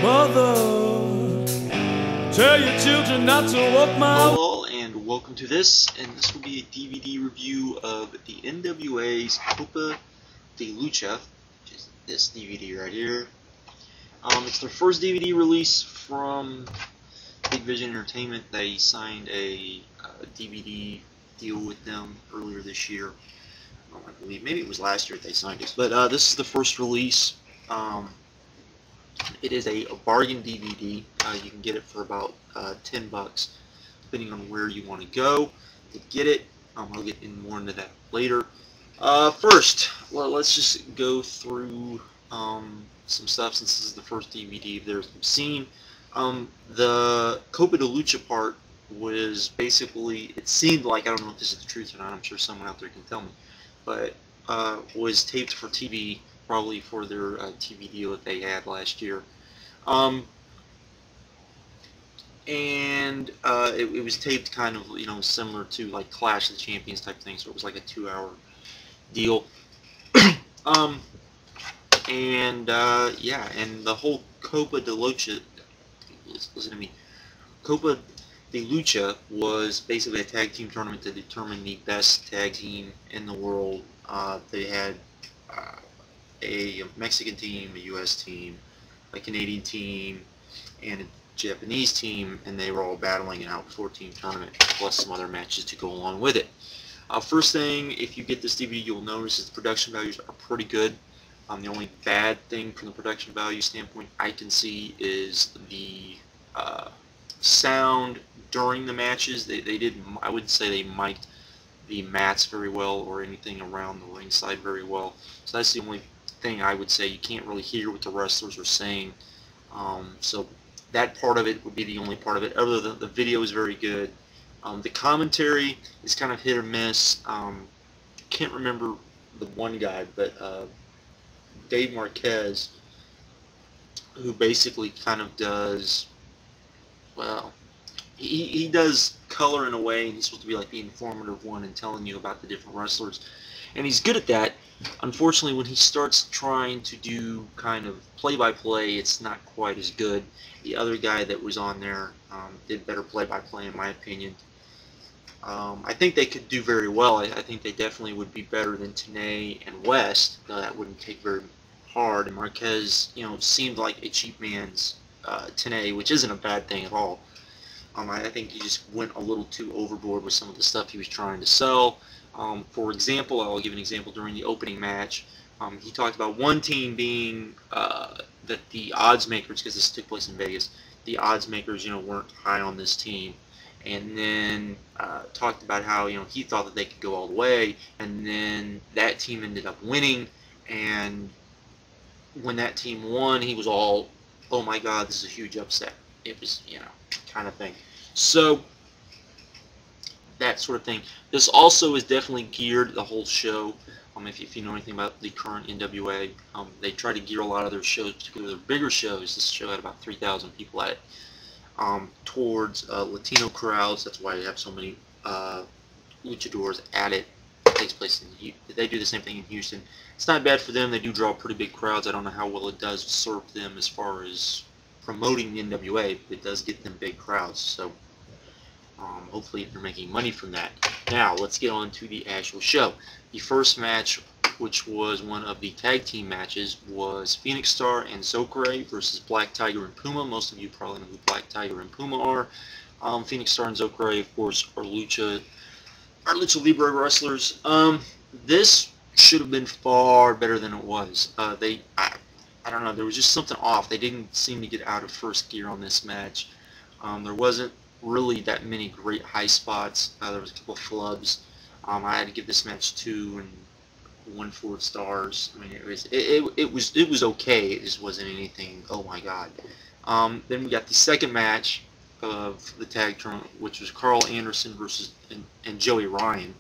Mother, tell your children not to walk my way. Hello and welcome to this, and this will be a DVD review of the NWA's Copa de Lucha, which is this DVD right here. It's their first DVD release from Big Vision Entertainment. They signed a DVD deal with them earlier this year. I believe maybe it was last year that they signed it, but this is the first release. It is a bargain DVD. You can get it for about $10, depending on where you want to go to get it. I'll get more into that later. First, well, let's just go through some stuff since this is the first DVD of theirs we've seen. The Copa de Lucha part was basically, it seemed like, I don't know if this is the truth or not, I'm sure someone out there can tell me, but was taped for TV, probably for their TV deal that they had last year. It was taped kind of, you know, similar to like Clash of the Champions type thing, so it was like a 2-hour deal. Yeah, and the whole Copa de Lucha, listen to me, Copa de Lucha was basically a tag team tournament to determine the best tag team in the world. They had a Mexican team, a US team, a Canadian team, and a Japanese team, and they were all battling it out, 4-team tournament, plus some other matches to go along with it. First thing, if you get this DVD, you'll notice is the production values are pretty good. The only bad thing from the production value standpoint I can see is the sound during the matches. They did, I wouldn't say they mic'd the mats very well or anything around the ringside very well. So that's the only thing I would say. You can't really hear what the wrestlers are saying. So that part of it would be the only part of it. Other than the video is very good. The commentary is kind of hit or miss. Can't remember the one guy, but Dave Marquez, who basically kind of does, well, he does color in a way, and he's supposed to be like the informative one and telling you about the different wrestlers, and he's good at that. Unfortunately, when he starts trying to do kind of play-by-play, it's not quite as good. The other guy that was on there did better play-by-play in my opinion. I think they could do very well. I think they definitely would be better than Tenay and West. That wouldn't take very hard. And Marquez, you know, seemed like a cheap man's Tenay, which isn't a bad thing at all. I think he just went a little too overboard with some of the stuff he was trying to sell. For example, I'll give an example during the opening match. He talked about one team being that the odds makers, because this took place in Vegas, the odds makers, you know, weren't high on this team. And then talked about how, you know, he thought that they could go all the way, and then that team ended up winning, and when that team won, he was all, oh my god, this is a huge upset. It was, you know, kind of thing. So that sort of thing. This also is definitely geared, the whole show, if you know anything about the current NWA, they try to gear a lot of their shows, particularly their bigger shows. This show had about 3,000 people at it, towards Latino crowds. That's why you have so many luchadors at it. It takes place in, they do the same thing in Houston. It's not bad for them. They do draw pretty big crowds. I don't know how well it does serve them as far as promoting the NWA, but it does get them big crowds. So hopefully they're making money from that. Now let's get on to the actual show. The first match, which was one of the tag team matches, was Phoenix Star and ZOKRE versus Black Tiger and Puma. Most of you probably know who Black Tiger and Puma are. Phoenix Star and ZOKRE, of course, are Lucha Libre wrestlers. This should have been far better than it was. I don't know, there was just something off. They didn't seem to get out of first gear on this match. There wasn't really that many great high spots. There was a couple of flubs. I had to give this match 2 and 1/4 stars. I mean, it was okay. It just wasn't anything, oh my god. Then we got the second match of the tag tournament, which was Karl Anderson versus and Joey Ryan,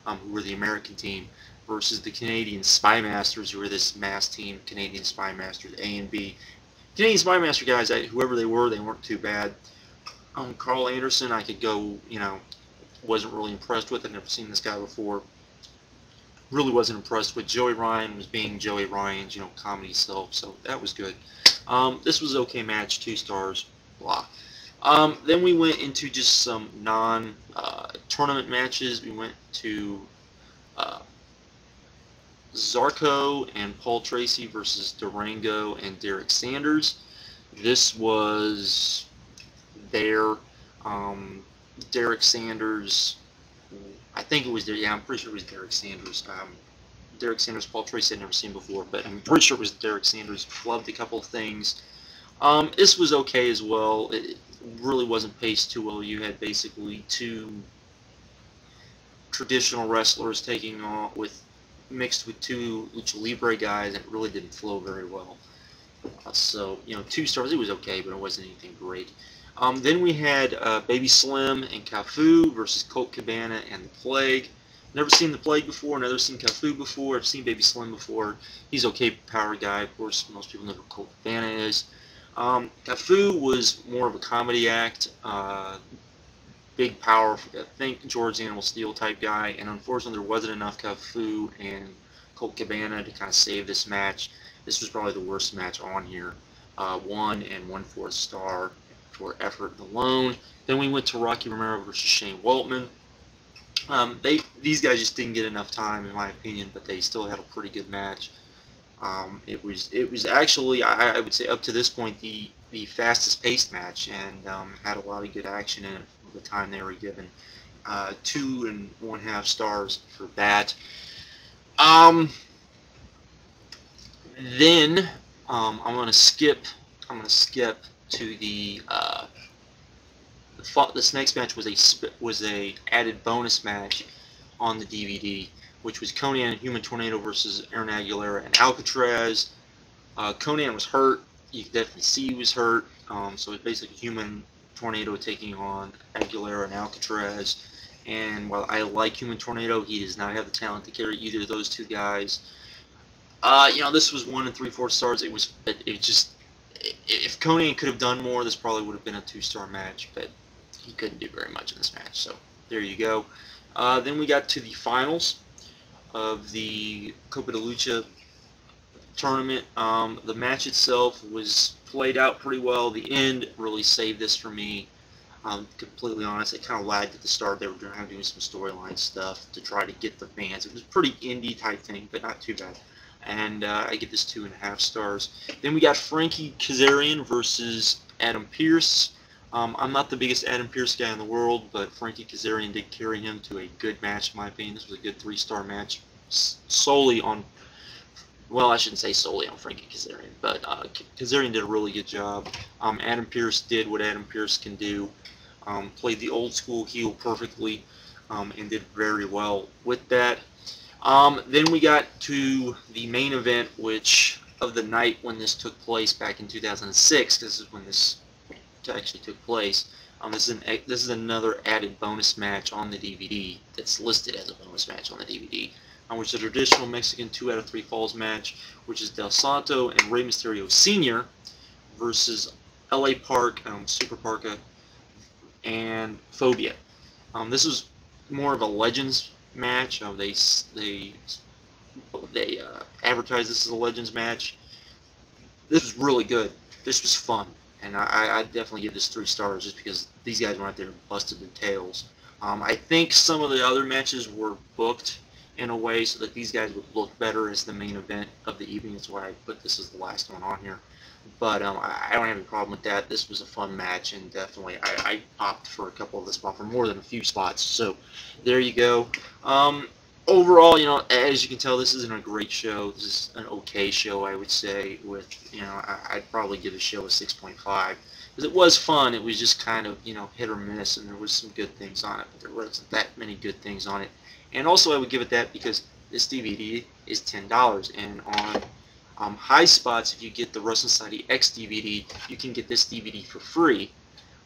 who were the American team, versus the Canadian SPYMASTERS, who were this mass team, Canadian SPYMASTERS A and B. Canadian SPYMASTER guys, whoever they weren't too bad. Karl Anderson, I could go, you know, wasn't really impressed with. I'd never seen this guy before. really wasn't impressed with. Joey Ryan was being Joey Ryan's, you know, comedy self, so that was good. This was an okay match, 2 stars, blah. Then we went into just some non-tournament matches. We went to ZARCO and Paul Tracy versus Durango and Derek Sanders. This was there. Derek Sanders, I think it was there. Yeah, I'm pretty sure it was Derek Sanders. Derek Sanders, Paul Tracy, I'd never seen before, but I'm pretty sure it was Derek Sanders. Loved a couple of things. This was okay as well. It really wasn't paced too well. You had basically 2 traditional wrestlers taking on mixed with 2 Lucha Libre guys, and it really didn't flow very well. So, you know, 2 stars, it was okay, but it wasn't anything great. Then we had Baby Slim and KAFU versus COLT, CABANA, and the Plague. Never seen the Plague before, never seen KAFU before. I've seen Baby Slim before. He's okay power guy. Of course, most people know who COLT, CABANA is. KAFU was more of a comedy act. Big power, I think George Animal Steel type guy, and unfortunately there wasn't enough KAFU and COLT, CABANA to kind of save this match. This was probably the worst match on here. 1 1/4 star for effort alone. Then we went to Rocky Romero versus Shane Waltman. These guys just didn't get enough time, in my opinion, but they still had a pretty good match. It was actually, I would say, up to this point, the fastest paced match, and had a lot of good action in it for the time they were given. 2 1/2 stars for that. Then I'm gonna skip to the this next match was a added bonus match on the DVD, which was Konnan and Human Tornado versus Aaron Aguilera and ALKATRAZZ. Konnan was hurt. You could definitely see he was hurt. So it's basically Human Tornado taking on Aguilera and ALKATRAZZ. And while I like Human Tornado, he does not have the talent to carry either of those 2 guys. You know, this was 1 3/4 stars. It just, if Konnan could have done more, this probably would have been a 2-star match, but he couldn't do very much in this match. So there you go. Then we got to the finals of the Copa de Lucha tournament. The match itself was played out pretty well. The end really saved this for me. Completely honest, it kind of lagged at the start. They were doing some storyline stuff to try to get the fans. It was pretty indie type thing, but not too bad. And I give this 2 1/2 stars. Then we got Frankie Kazarian versus Adam Pearce. I'm not the biggest Adam Pearce guy in the world, but Frankie Kazarian did carry him to a good match, in my opinion. This was a good 3-star match, solely on, well, I shouldn't say solely on Frankie Kazarian, but Kazarian did a really good job. Adam Pearce did what Adam Pearce can do. Played the old school heel perfectly, and did very well with that. Then we got to the main event, which of the night when this took place back in 2006, because this is when this actually took place. This is another added bonus match on the DVD that's listed as a bonus match on the DVD, which is a traditional Mexican 2 out of 3 falls match, which is Del Santo and Rey Mysterio Sr. versus LA Park, Super Parka, and Phobia. This was more of a Legends match. They advertised this as a Legends match. This was really good. This was fun, and I definitely give this 3 stars just because these guys went out there and busted their tails. I think some of the other matches were booked in a way so that these guys would look better as the main event of the evening. That's why I put this as the last one on here. But I don't have any problem with that. This was a fun match, and definitely I popped for a couple of the spots, for more than a few spots. So there you go. Overall, you know, as you can tell, this isn't a great show. This is an okay show, I would say. With, you know, I'd probably give the show a 6.5 because it was fun. It was just kind of, you know, hit or miss, and there was some good things on it, but there wasn't that many good things on it. And also, I would give it that because this DVD is $10, and on high spots, if you get the Wrestling Society X DVD, you can get this DVD for free,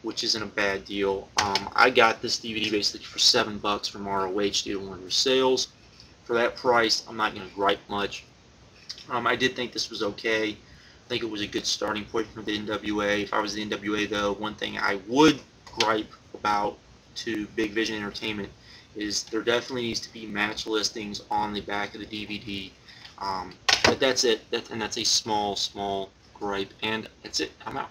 which isn't a bad deal. I got this DVD basically for $7 from ROH due to one of their sales. For that price, I'm not going to gripe much. I did think this was okay. I think it was a good starting point for the NWA. If I was the NWA, though, one thing I would gripe about to Big Vision Entertainment is there definitely needs to be match listings on the back of the DVD. But that's it. That's a small gripe, and that's it. I'm out.